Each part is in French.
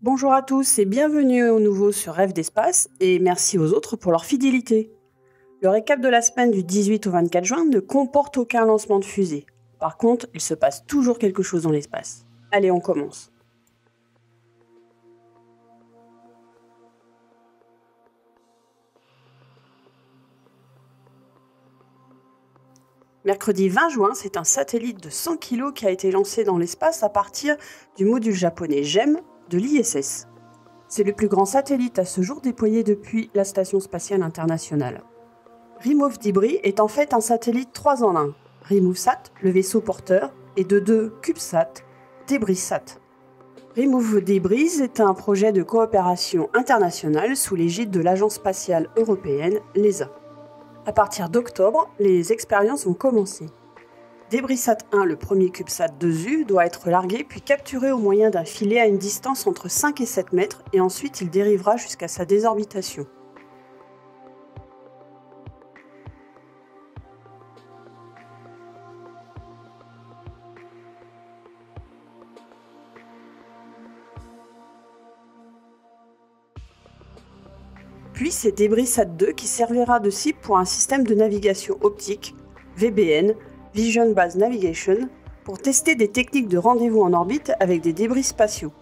Bonjour à tous et bienvenue au nouveau sur Rêve d'Espace et merci aux autres pour leur fidélité. Le récap de la semaine du 18 au 24 juin ne comporte aucun lancement de fusée. Par contre, il se passe toujours quelque chose dans l'espace. Allez, on commence. Mercredi 20 juin, c'est un satellite de 100 kg qui a été lancé dans l'espace à partir du module japonais GEM de l'ISS. C'est le plus grand satellite à ce jour déployé depuis la Station spatiale internationale. Remove Debris est en fait un satellite 3 en 1. RemoveSat, le vaisseau porteur, et de 2 CubeSat, DebrisSat. Remove Debris est un projet de coopération internationale sous l'égide de l'Agence spatiale européenne, l'ESA. À partir d'octobre, les expériences vont commencer. DebrisSat 1, le premier CubeSat 2U, doit être largué puis capturé au moyen d'un filet à une distance entre 5 et 7 mètres et ensuite il dérivera jusqu'à sa désorbitation. Puis c'est DebrisSat 2 qui servira de cible pour un système de navigation optique, VBN, Vision Based Navigation, pour tester des techniques de rendez-vous en orbite avec des débris spatiaux.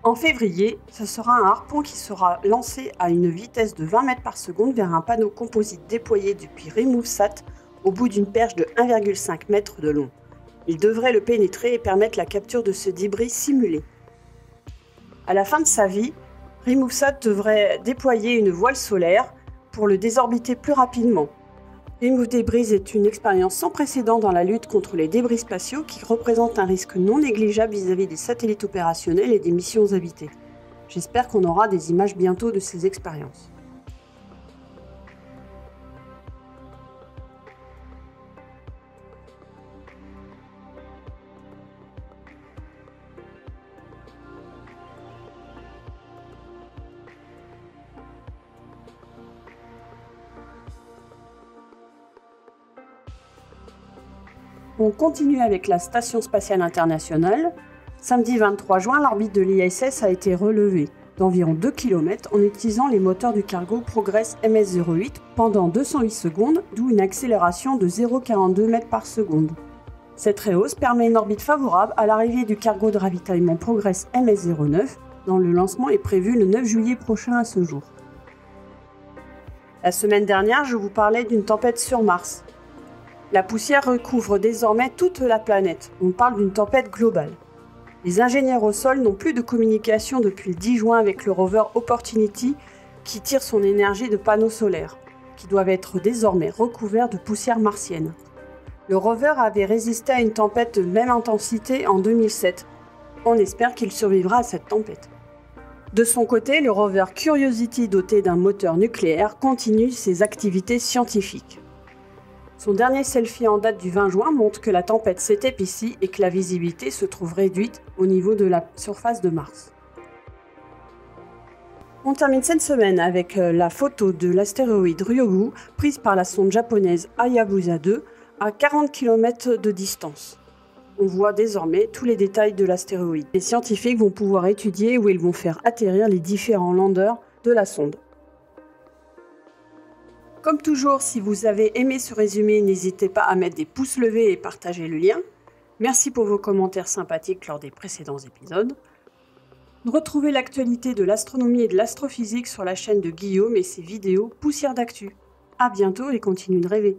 En février, ce sera un harpon qui sera lancé à une vitesse de 20 mètres par seconde vers un panneau composite déployé depuis RemoveSat au bout d'une perche de 1,5 m de long. Il devrait le pénétrer et permettre la capture de ce débris simulé. À la fin de sa vie, RemoveSat devrait déployer une voile solaire pour le désorbiter plus rapidement. Remove Debris est une expérience sans précédent dans la lutte contre les débris spatiaux qui représente un risque non négligeable vis-à-vis des satellites opérationnels et des missions habitées. J'espère qu'on aura des images bientôt de ces expériences. On continue avec la Station spatiale internationale. Samedi 23 juin, l'orbite de l'ISS a été relevée d'environ 2 km en utilisant les moteurs du cargo Progress MS-08 pendant 208 secondes, d'où une accélération de 0,42 m par seconde. Cette rehausse permet une orbite favorable à l'arrivée du cargo de ravitaillement Progress MS-09, dont le lancement est prévu le 9 juillet prochain à ce jour. La semaine dernière, je vous parlais d'une tempête sur Mars. La poussière recouvre désormais toute la planète. On parle d'une tempête globale. Les ingénieurs au sol n'ont plus de communication depuis le 10 juin avec le rover Opportunity qui tire son énergie de panneaux solaires, qui doivent être désormais recouverts de poussière martienne. Le rover avait résisté à une tempête de même intensité en 2007. On espère qu'il survivra à cette tempête. De son côté, le rover Curiosity doté d'un moteur nucléaire continue ses activités scientifiques. Son dernier selfie en date du 20 juin montre que la tempête s'est épaissie et que la visibilité se trouve réduite au niveau de la surface de Mars. On termine cette semaine avec la photo de l'astéroïde Ryugu prise par la sonde japonaise Hayabusa 2 à 40 km de distance. On voit désormais tous les détails de l'astéroïde. Les scientifiques vont pouvoir étudier où ils vont faire atterrir les différents landers de la sonde. Comme toujours, si vous avez aimé ce résumé, n'hésitez pas à mettre des pouces levés et partager le lien. Merci pour vos commentaires sympathiques lors des précédents épisodes. Retrouvez l'actualité de l'astronomie et de l'astrophysique sur la chaîne de Guillaume et ses vidéos Poussière d'actu. À bientôt et continuez de rêver.